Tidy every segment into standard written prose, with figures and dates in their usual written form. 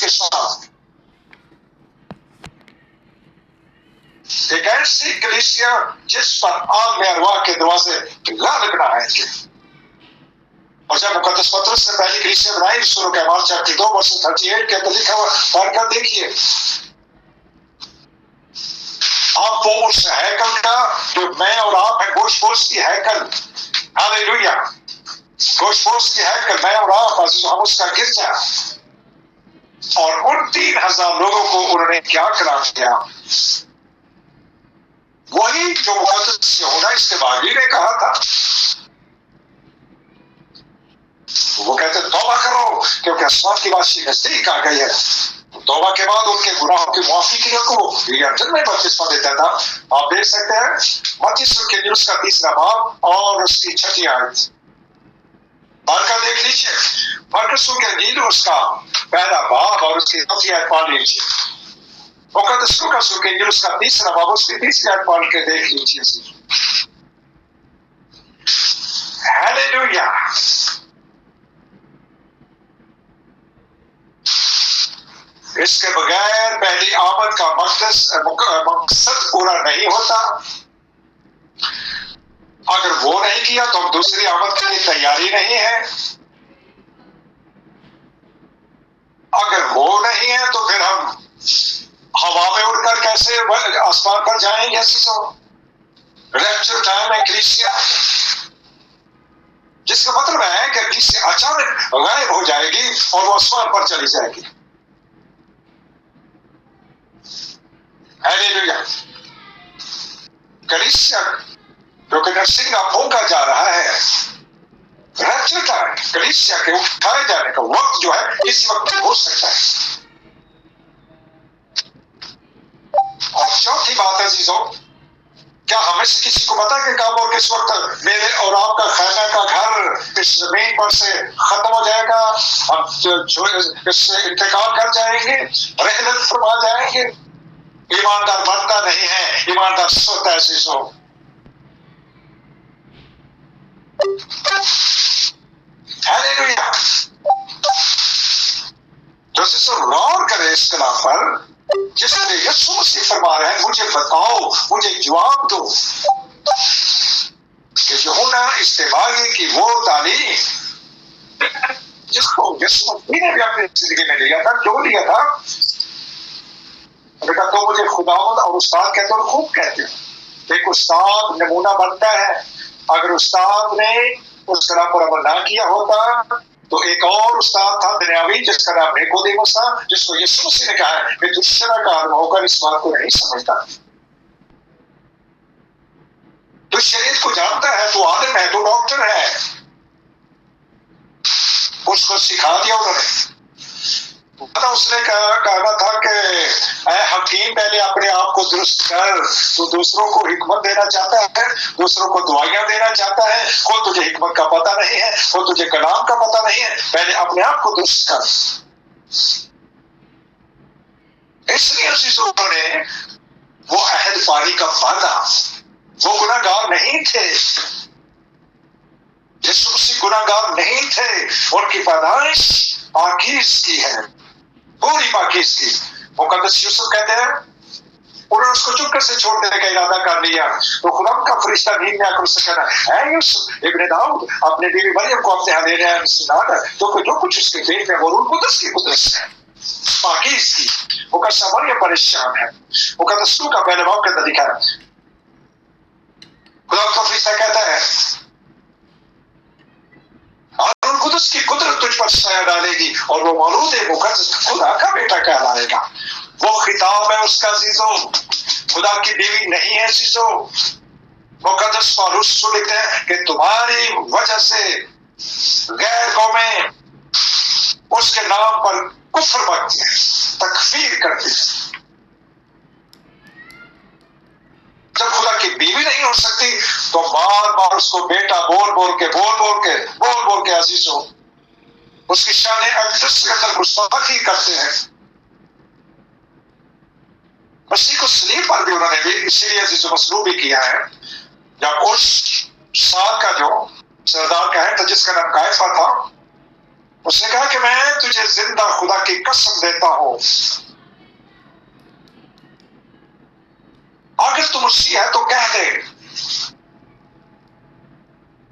کے ساتھ ایک ایسی کلیسیا جس پر عالم ارواح کے دروازے لگنا ہے کہ اور جب مقدس پطرس نے پہلی کلیسیا بنائی رسولوں کے اعمال چیپٹر 2 ورس 38 کے اندر لکھا ہوا پڑھ کر دیکھیے اب وہ اس ہیکل کا جو میں اور آپ ہیں گوشت پوش کی ہیکل ہاللیلویا گوشت پوش کی ہیکل میں اور آپ ہم اس کا گرجا اور ان 3000 لوگوں کو انہوں نے کیا کرا دیا وہی جو مقدس یہودا استباغی نے کہا تھا وہ کہتے توبہ کرو کیونکہ آسمان کی بادشاہی نزدیک آ گئی ہے توبہ کے بعد ان کے گناہوں کی معافی کے لیے کو یقین میں بپتسمہ دیتا تھا آپ دیکھ سکتے ہیں متی رسول کے انجیل اس کا 3 باب اور اس کی 6 آیت پڑھ کر دیکھ لیجیے مرکز رسول کے انجیل اس کا 1 باب اور اس کی 7 آیت پڑھ لیجیے مقدس لوکا رسول کے انجیل اس کا 3 باب اس کی 3 آیت پڑھ کے دیکھ لیجیے ہاللیلویا اس کے بغیر پہلی آمد کا مقصد پورا نہیں ہوتا اگر وہ نہیں کیا تو دوسری آمد کے لیے تیاری نہیں ہے اگر وہ نہیں ہے تو پھر ہم ہوا میں اڑ کر کیسے آسمان پر جائیں گے ریپچر ٹائم ہے کلیسیا جس کا مطلب ہے کہ کلیسیا اچانک غائب ہو جائے گی اور وہ آسمان پر چلی جائے گی ہاللیلویا کلیسیا جو کہ نرسنگ کا پھونکا جا رہا ہے ریپچر ٹائم کلیسیا کے اٹھائے جانے کا وقت جو ہے اسی وقت ہو سکتا ہے اور چوتھی بات عزیزوں کیا ہمیں سے کسی کو پتا کہ کب اور کس وقت میرے اور آپ کا خیمہ کا گھر اس زمین پر سے ختم ہو جائے گا ہم اس سے انتقال کر جائیں گے رحلت فرما جائیں گے ایماندار مرتا نہیں ہے ایماندار سوتا ہے عزیزوں ہاللیلویا جو عزیزوں غور کرے اس کلام پر جس نے یسوع مسیح فرما رہے ہیں مجھے بتاؤ مجھے جواب دو کہ یوحنا استباغی کی وہ تعلیم جس کو یسوع مسیح نے بھی اپنی زندگی میں لیا تھا جو لیا تھا بیٹا تو مجھے خداوند اور استاد کہتے ہیں خوب کہتے ہیں ایک استاد نمونہ بنتا ہے اگر استاد نے اس طرح پر عمل نہ کیا ہوتا تو ایک اور استاد تھا دنیاوی جس کا نام نیکودیموس تھا جس کو یسوع مسیح نے کہا ہے کہ تو شرع کا عالم ہو کر اس بات کو نہیں سمجھتا تو شریعت کو جانتا ہے تو عالم ہے تو ڈاکٹر ہے اس کو سکھا دیا انہوں نے اس نے کہا تھا کہ اے حکیم پہلے اپنے آپ کو درست کر تو دوسروں کو حکمت دینا چاہتا ہے دوسروں کو دعائیاں دینا چاہتا ہے خود تجھے حکمت کا پتہ نہیں ہے خود تجھے کلام کا پتہ نہیں ہے پہلے اپنے آپ کو درست کر اس لیے عزیزوں نے وہ عہد پانی کا وعدہ وہ گناہ گار نہیں تھے یسوع مسیح گناہ گار نہیں تھے ان کی پیدائش پاکیز کی ہے پوری پاکیز کی مقدس یوسف کہتے ہیں انہوں نے اس کو چپ کر سے چھوڑ دینے کا ارادہ کر لیا تو خدا کا فرشتہ نیند میں آ کر اس سے کہنا اے یوسف ابن داؤد اپنے بیوی مریم کو اپنے یہاں لے لیا تو جو کچھ اس کے پیٹ میں وہ روح قدس کی قدرت ہے پاکیز کی مقدس مریم پریشان ہے مقدس لوکا کا پہلے باب کے اندر لکھا ہے خدا کا فرشتہ کہتا ہے اور قدس کی قدرت تجھ پر سایہ ڈالے گی اور وہ مولود مقدس خدا کا بیٹا کہلائے گا وہ خطاب ہے اس کا عزیزوں خدا کی بیوی نہیں ہے عزیزوں مقدس پالوس لکھتے ہیں کہ تمہاری وجہ سے غیر قومیں اس کے نام پر کفر بکتی ہیں تکفیر کرتی ہیں جب خدا کی بیوی نہیں ہو سکتی تو بار بار اس کو بیٹا بول کے عزیزوں اس کی شان اقدس کے اندر گستاخی کرتے ہیں مسیح کو صلیب پر بھی انہوں نے بھی اسی لیے عزیزوں مصلوب بھی کیا ہے جب اس سال کا جو سردار کا ہے تھا جس کا نام قیافہ تھا اس نے کہا کہ میں تجھے زندہ خدا کی قسم دیتا ہوں، اگر تم مسیح ہے تو کہہ دے۔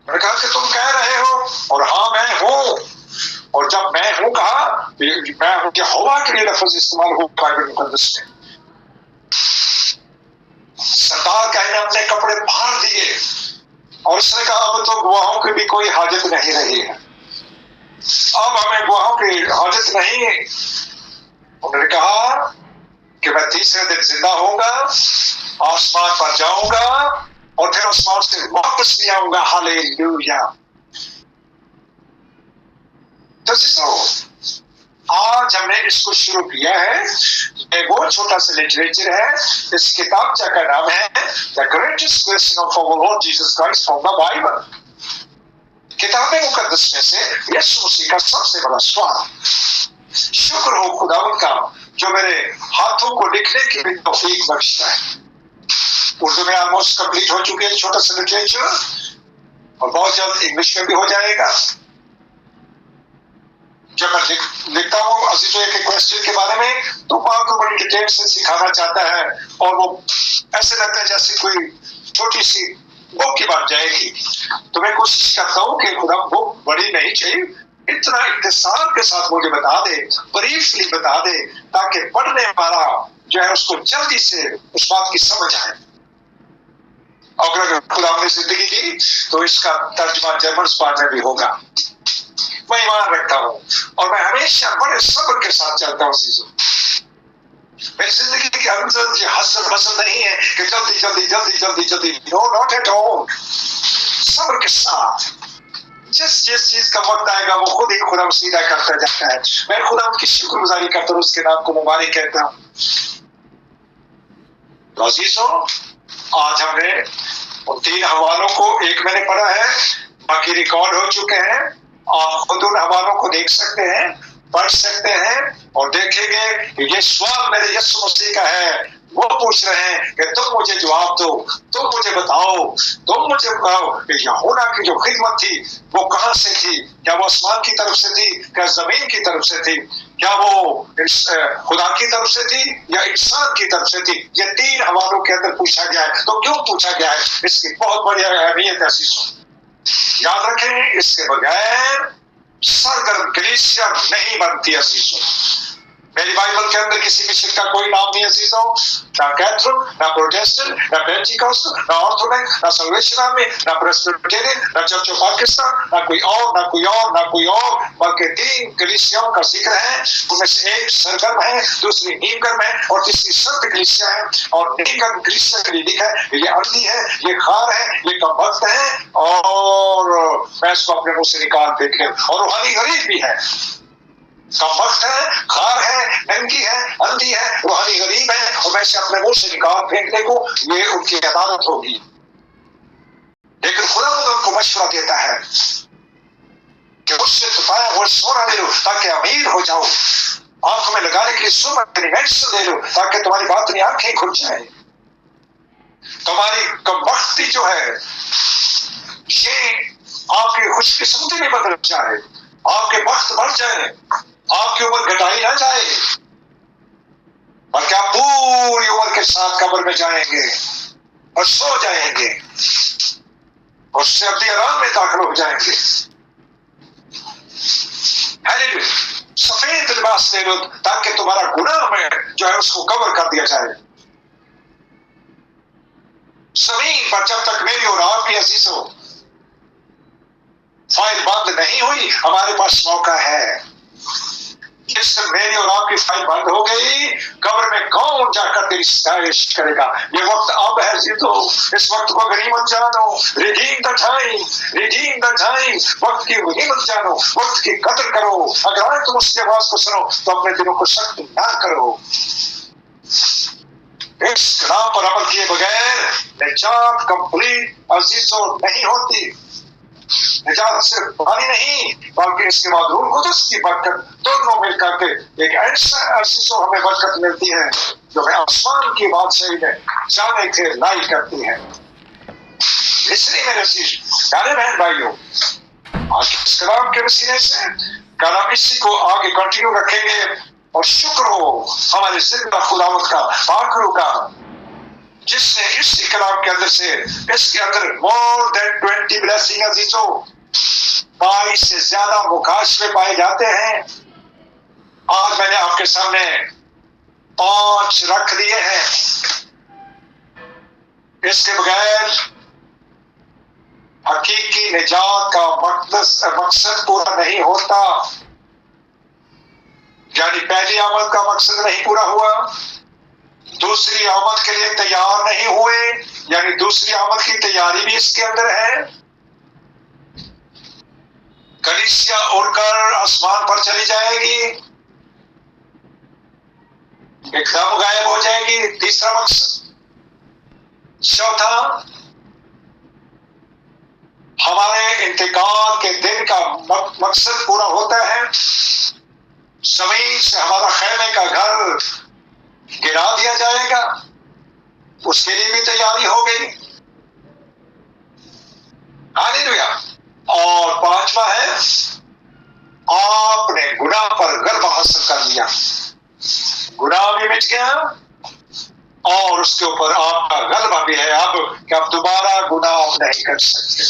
میں نے کہا کہ تم کہہ رہے ہو، اور ہاں میں ہوں، اور جب میں ہوں کہا، میں ہوں یہوہ کے لیے لفظ استعمال ہو بائبل مقدس میں۔ سردار کہنے اپنے کپڑے پھاڑ دیے، اور اس نے کہا اب تو گواہوں کی بھی کوئی حاجت نہیں رہی ہے، اب ہمیں گواہوں کی حاجت نہیں ہے۔ انہوں نے کہا کہ میں تیسرے دن زندہ ہوں گا، آسمان پر جاؤں گا، اور پھر آسمان سے واپس بھی آؤں گا۔ ہالےلویا۔ تو آج ہم نے اس کو شروع کیا ہے، یہ وہ چھوٹا سا لٹریچر ہے، اس کتابچہ کا نام ہے The Greatest Blessing of Our Lord Jesus Christ from the Bible۔ کتاب مقدس میں سے یسوع مسیح کا سب سے بڑا سوال۔ شکر ہو خداوند کا جو میرے ہاتھوں کو لکھنے کی بھی توفیق بخشتا ہے۔ اردو میں آلموسٹ کمپلیٹ ہو چکے ہیں چھوٹا سا لٹریچر، اور بہت جلد انگلش میں بھی ہو جائے گا۔ جب میں لکھتا ہوں عزیزوں ایک کوشچن کے بارے میں، تو آپ کو بڑی ڈیٹیل سے سکھانا چاہتا ہے، اور وہ ایسے لگتا ہے جیسے کوئی چھوٹی سی بک کی بن جائے گی۔ تو میں کوشش کرتا ہوں کہ خدا بک بڑی نہیں چاہیے، اتنا اختصار کے ساتھ مجھے بتا دے، بریفلی بتا دے، تاکہ پڑھنے والا جو ہے اس کو جلدی سے اس بات کی سمجھ آئے۔ اگر خدا نے زندگی دی تو اس کا ترجمہ جرمن زبان میں بھی ہوگا۔ میں ایمان رکھتا ہوں، اور میں ہمیشہ بڑے صبر کے ساتھ چلتا ہوں چیزوں۔ میری زندگی کے اندر یہ حسن بسن نہیں ہے کہ جلدی جلدی جلدی جلدی جلدی، نو ناٹ ایٹ آل۔ صبر کے ساتھ جس چیز کا وقت آئے گا وہ خود ہی خدا سیدھا کرتا جاتا ہے۔ میں خدا ان کی شکر گزاری کرتا ہوں، اس کے نام کو مبارک کہتا ہوں۔ تو عزیزوں، آج ہم نے ان 3 حوالوں کو، ایک میں نے پڑھا ہے، باقی ریکارڈ ہو چکے ہیں، آپ خود ان حوالوں کو دیکھ سکتے ہیں، پڑھ سکتے ہیں، اور دیکھیں گے کہ یہ سوال میرے یسوع مسیح کا ہے۔ وہ پوچھ رہے ہیں کہ تم مجھے جواب دو، تم مجھے بتاؤ کہ یہونا کی جو خدمت تھی وہ کہاں سے تھی؟ کیا وہ آسمان کی طرف سے تھی، کیا زمین کی طرف سے تھی، کیا وہ خدا کی طرف سے تھی یا انسان کی طرف سے تھی؟ یہ 3 حوالوں کے اندر پوچھا گیا ہے۔ تو کیوں پوچھا گیا ہے؟ اس کی بہت بڑی اہمیت ہے عزیزوں۔ یاد رکھیں، اس کے بغیر سرگرم کلیسیا نہیں بنتی عزیزوں۔ میری بائبل کے اندر کسی مشن کا کوئی نام نہیں عزیزوں، نہ کیتھولک، نہ پروٹسٹنٹ، نہ پینٹیکوسٹ، نہ آرتھوڈوکس، نہ سلویشن آرمی، نہ پریسبیٹرین، نہ چرچ آف پاکستان، نہ کوئی اور، بلکہ 3 کلیسیاؤں کا ذکر ہے۔ ان میں سے ایک سرگرم ہے، دوسری نیم گرم ہے، اور تیسری سنت کلیسیا ہے۔ اور نیم گرم کلیسیا کے لیے لکھا ہے یہ اندھی ہے، یہ خار ہے، یہ کم وقت ہے، اور میں اس کو اپنے منہ سے نکال پھینک لوں، اور روحانی غریب بھی ہے۔ کم وقت ہے، خار ہے، ننگی ہے، اندھی ہے، روحانی غریب ہے، اور میں اسے اپنے منہ سے نکال پھینکنے کو، یہ ان کی عدالت ہوگی۔ لیکن خدا ان کو مشورہ دیتا ہے کہ مجھ سے چھپایا ہوا سونا لے لو تاکہ امیر ہو جاؤ، آنکھوں میں لگانے کے لیے سونا میڈیسن لے لو تاکہ تمہاری باطنی آنکھیں کھل جائیں، تمہاری کم وقتی جو ہے یہ آپ کی خوش قسمتی میں بدل جائے، آپ کے وقت بڑھ جائے، آپ کی عمر گھٹائی نہ جائے، بلکہ آپ پوری عمر کے ساتھ قبر میں جائیں گے اور سو جائیں گے، اور اس سے ابدی آرام میں داخل ہو جائیں گے۔ سفید لباس لے لو تاکہ تمہارا گناہ میں جو ہے اس کو کور کر دیا جائے۔ زمین پر جب تک میری اور آپ کی عزیزوں فائل بند نہیں ہوئی، ہمارے پاس موقع ہے۔ جس سے میری اور آپ کی فائل بند ہو گئی، قبر میں کون جا کر تیری ستائش کرے گا؟ یہ وقت اب ہے جیتو، اس وقت کو غنیمت جانو، ریڈیم دا ٹائم، وقت کی غنیمت جانو، وقت کی قدر کرو۔ اگر آج تم اس کی آواز کو سنو تو اپنے دلوں کو سخت نہ کرو۔ اس کلام پر عمل کیے بغیر نجات کمپلیٹ عزیزوں نہیں ہوتی۔ نجات صرف پانی نہیں بلکہ اس کے بعد روح قدس کی برکت، دونوں مل کر کے ایک ایسا عزیزوں ہمیں برکت ملتی ہے جو ہمیں آسمان کی بادشاہی میں جانے کے لائق کرتی ہے۔ اس لیے میرے عزیز پیارے بہن بھائیوں، آج اس کلام کے وسیلے سے کل ہم اسی کو آگے کنٹینیو رکھیں گے، اور شکر ہو ہمارے زندہ خداوند کا، پاک کا، جس نے اس کلام کے اندر سے، اس کے اندر مور دین 20 بلیسنگ عزیزوں، 22 سے زیادہ مکاشفے پائے جاتے ہیں۔ آج میں نے آپ کے سامنے 5 رکھ دیے ہیں۔ اس کے بغیر حقیقی نجات کا مقصد پورا نہیں ہوتا، یعنی پہلی آمد کا مقصد نہیں پورا ہوا، دوسری آمد کے لیے تیار نہیں ہوئے، یعنی دوسری آمد کی تیاری بھی اس کے اندر ہے۔ کلیسیا اڑ کر آسمان پر چلی جائے گی، ایک دم غائب ہو جائے گی، تیسرا مقصد۔ چوتھا، ہمارے انتقال کے دن کا مقصد پورا ہوتا ہے، زمین سے ہمارا خیمے کا گھر گرا دیا جائے گا، اس کے لیے بھی تیاری ہو گئی۔ ہاللیلویا۔ اور 5واں ہے، آپ نے گناہ پر غلبہ حاصل کر لیا، گناہ بھی مٹ گیا، اور اس کے اوپر آپ کا غلبہ بھی ہے اب، کہ آپ دوبارہ گناہ آپ نہیں کر سکتے۔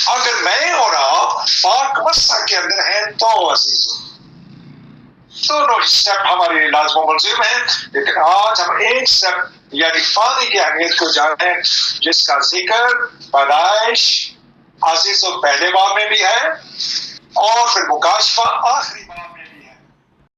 اگر میں اور آپ پاک مسح کے اندر ہیں تو عزیزوں، دونوں اسٹیپ ہمارے لیے لازم و ملزم ہیں، لیکن آج ہم ایک اسٹیپ یعنی پانی کی اہمیت کو جانیں، جس کا ذکر پیدائش عزیزوں پہلے باب میں بھی ہے، اور پھر مکاشفہ آخری باب